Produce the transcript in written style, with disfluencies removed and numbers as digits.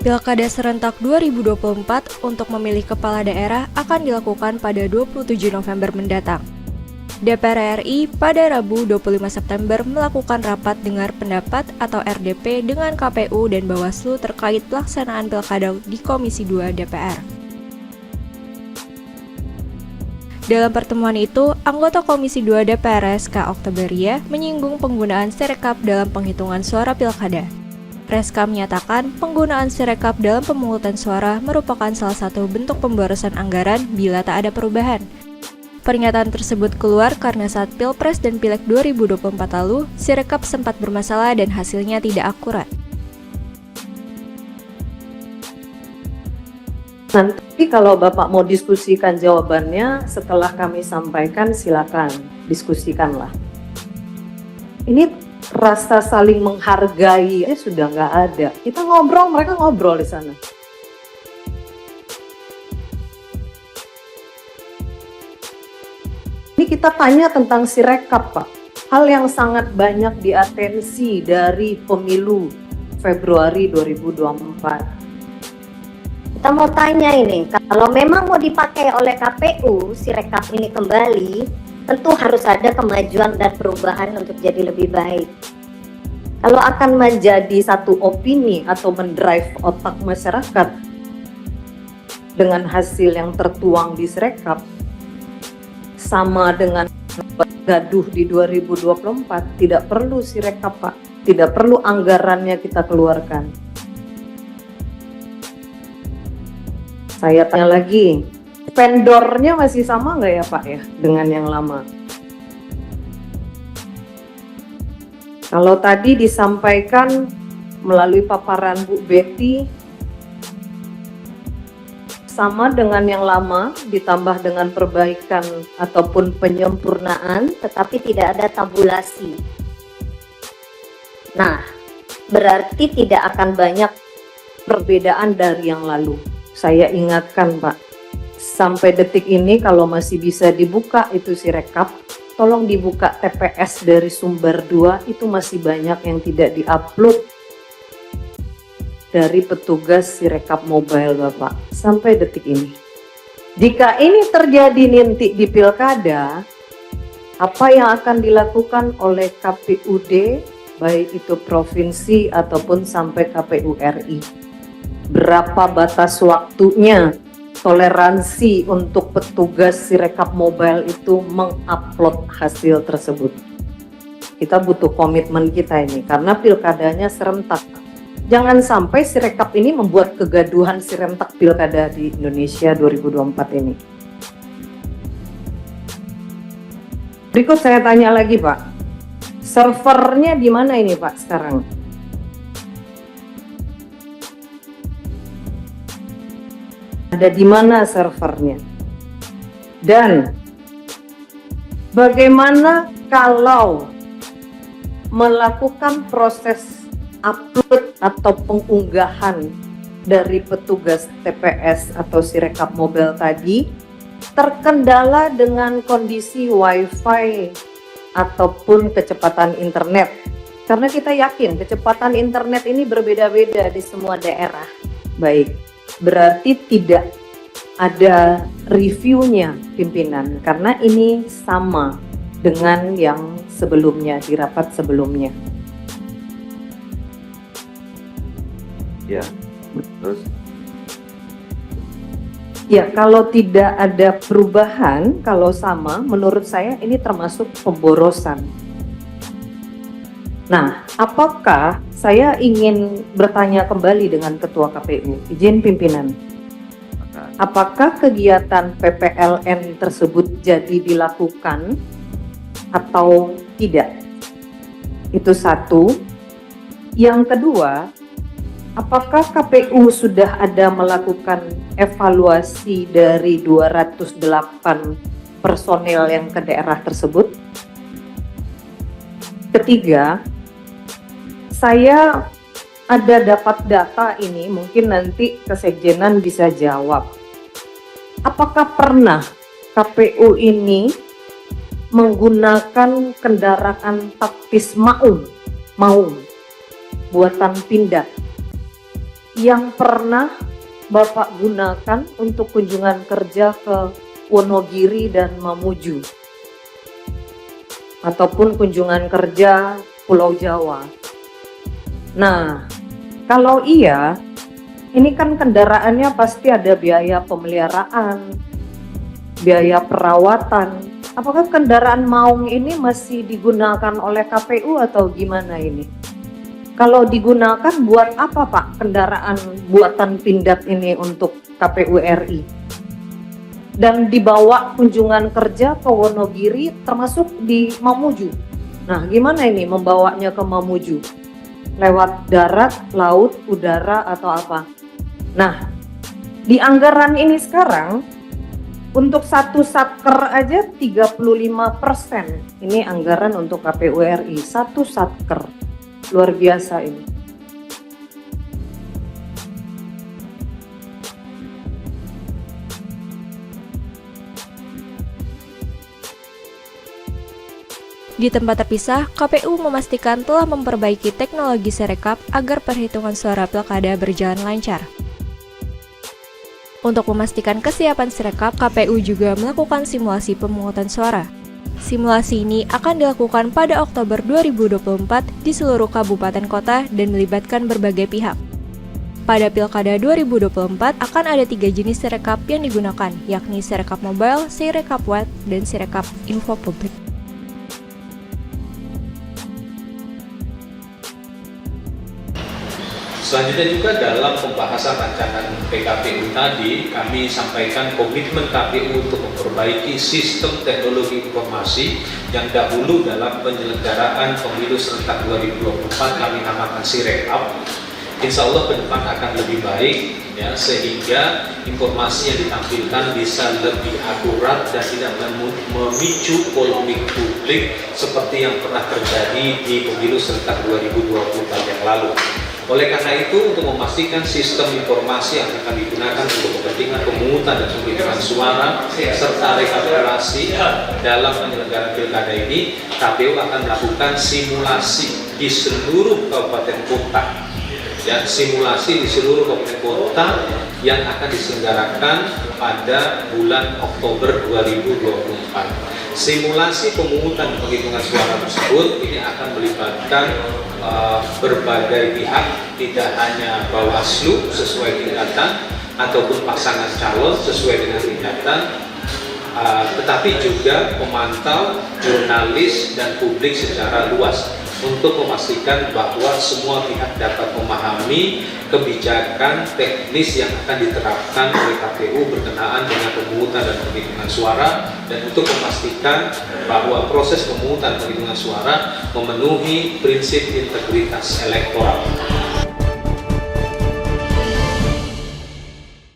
Pilkada serentak 2024 untuk memilih kepala daerah akan dilakukan pada 27 November mendatang. DPR RI pada Rabu 25 September melakukan rapat dengar pendapat atau RDP dengan KPU dan Bawaslu terkait pelaksanaan pilkada di Komisi 2 DPR. Dalam pertemuan itu, anggota Komisi 2 DPR SK Oktoberia menyinggung penggunaan Sirekap dalam penghitungan suara pilkada. Reska menyatakan penggunaan Sirekap dalam pemungutan suara merupakan salah satu bentuk pemborosan anggaran bila tak ada perubahan. Pernyataan tersebut keluar karena saat Pilpres dan Pileg 2024 lalu, Sirekap sempat bermasalah dan hasilnya tidak akurat. Nanti kalau Bapak mau diskusikan jawabannya setelah kami sampaikan, silakan diskusikanlah. Ini rasa saling menghargai sudah nggak ada. Kita ngobrol, mereka ngobrol di sana. Ini kita tanya tentang Sirekap, Pak. Hal yang sangat banyak diatensi dari pemilu Februari 2024. Kita mau tanya ini, kalau memang mau dipakai oleh KPU, Sirekap ini kembali, tentu harus ada kemajuan dan perubahan untuk jadi lebih baik. Kalau akan menjadi satu opini atau mendrive otak masyarakat dengan hasil yang tertuang di Sirekap, sama dengan gaduh di 2024, tidak perlu Sirekap, Pak. Tidak perlu anggarannya kita keluarkan. Saya tanya lagi, vendornya masih sama nggak ya Pak ya dengan yang lama? Kalau tadi disampaikan melalui paparan Bu Betty, sama dengan yang lama ditambah dengan perbaikan ataupun penyempurnaan, tetapi tidak ada tabulasi. Nah, berarti tidak akan banyak perbedaan dari yang lalu. Saya ingatkan Pak, sampai detik ini kalau masih bisa dibuka itu Sirekap, tolong dibuka TPS dari sumber 2, itu masih banyak yang tidak diupload dari petugas Sirekap mobile Bapak, sampai detik ini. Jika ini terjadi nanti di pilkada, apa yang akan dilakukan oleh KPUD, baik itu provinsi ataupun sampai KPU RI? Berapa batas waktunya toleransi untuk petugas Sirekap mobile itu mengupload hasil tersebut? Kita butuh komitmen kita ini, karena pilkadanya serentak. Jangan sampai Sirekap ini membuat kegaduhan serentak pilkada di Indonesia 2024 ini. Berikut saya tanya lagi Pak, servernya di mana ini Pak sekarang? Ada di mana servernya? Dan bagaimana kalau melakukan proses upload atau pengunggahan dari petugas TPS atau Sirekap mobile tadi terkendala dengan kondisi WiFi ataupun kecepatan internet? Karena kita yakin kecepatan internet ini berbeda-beda di semua daerah. Baik. Berarti tidak ada reviewnya pimpinan, karena ini sama dengan yang sebelumnya, di rapat sebelumnya. Ya, terus? Ya, kalau tidak ada perubahan, kalau sama, menurut saya ini termasuk pemborosan. Nah, apakah saya ingin bertanya kembali dengan Ketua KPU, izin pimpinan. Apakah kegiatan PPLN tersebut jadi dilakukan atau tidak? Itu satu. Yang kedua, apakah KPU sudah ada melakukan evaluasi dari 208 personel yang ke daerah tersebut? Ketiga, saya ada dapat data ini, mungkin nanti kesekjenan bisa jawab. Apakah pernah KPU ini menggunakan kendaraan taktis maung buatan Pindad yang pernah Bapak gunakan untuk kunjungan kerja ke Wonogiri dan Mamuju? Ataupun kunjungan kerja Pulau Jawa? Nah, kalau iya, ini kan kendaraannya pasti ada biaya pemeliharaan, biaya perawatan. Apakah kendaraan maung ini masih digunakan oleh KPU atau gimana ini? Kalau digunakan buat apa Pak kendaraan buatan Pindad ini untuk KPU RI? Dan dibawa kunjungan kerja ke Wonogiri termasuk di Mamuju. Nah gimana ini membawanya ke Mamuju? Lewat darat, laut, udara atau apa? Nah di anggaran ini sekarang untuk satu satker aja 35%. Ini anggaran untuk KPU RI, satu satker. Luar biasa ini. Di tempat terpisah, KPU memastikan telah memperbaiki teknologi Sirekap agar perhitungan suara pilkada berjalan lancar. Untuk memastikan kesiapan Sirekap, KPU juga melakukan simulasi pemungutan suara. Simulasi ini akan dilakukan pada Oktober 2024 di seluruh kabupaten kota dan melibatkan berbagai pihak. Pada Pilkada 2024 akan ada 3 jenis Sirekap yang digunakan, yakni Sirekap Mobile, Sirekap Web, dan Sirekap Info Publik. Selanjutnya juga dalam pembahasan rancangan PKPU tadi, kami sampaikan komitmen KPU untuk memperbaiki sistem teknologi informasi yang dahulu dalam penyelenggaraan pemilu serentak 2024 kami namakan Sirekap. Insya Allah ke depan akan lebih baik, ya, sehingga informasi yang ditampilkan bisa lebih akurat dan tidak memicu polemik publik seperti yang pernah terjadi di pemilu serentak 2024 yang lalu. Oleh karena itu, untuk memastikan sistem informasi yang akan digunakan untuk kepentingan pemungutan dan penghitungan suara serta rekapitulasi dalam penyelenggaraan pilkada ini, KPU akan melakukan simulasi di seluruh kabupaten kota. Ya, simulasi di seluruh kabupaten kota yang akan diselenggarakan pada bulan Oktober 2024. Simulasi pemungutan dan penghitungan suara tersebut ini akan melibatkan berbagai pihak, tidak hanya Bawaslu sesuai tingkatan ataupun pasangan calon sesuai dengan tingkatan, tetapi juga pemantau, jurnalis, dan publik secara luas untuk memastikan bahwa semua pihak dapat memahami kebijakan teknis yang akan diterapkan oleh KPU berkenaan dengan pemungutan dan penghitungan suara, dan untuk memastikan bahwa proses pemungutan dan penghitungan suara memenuhi prinsip integritas elektoral.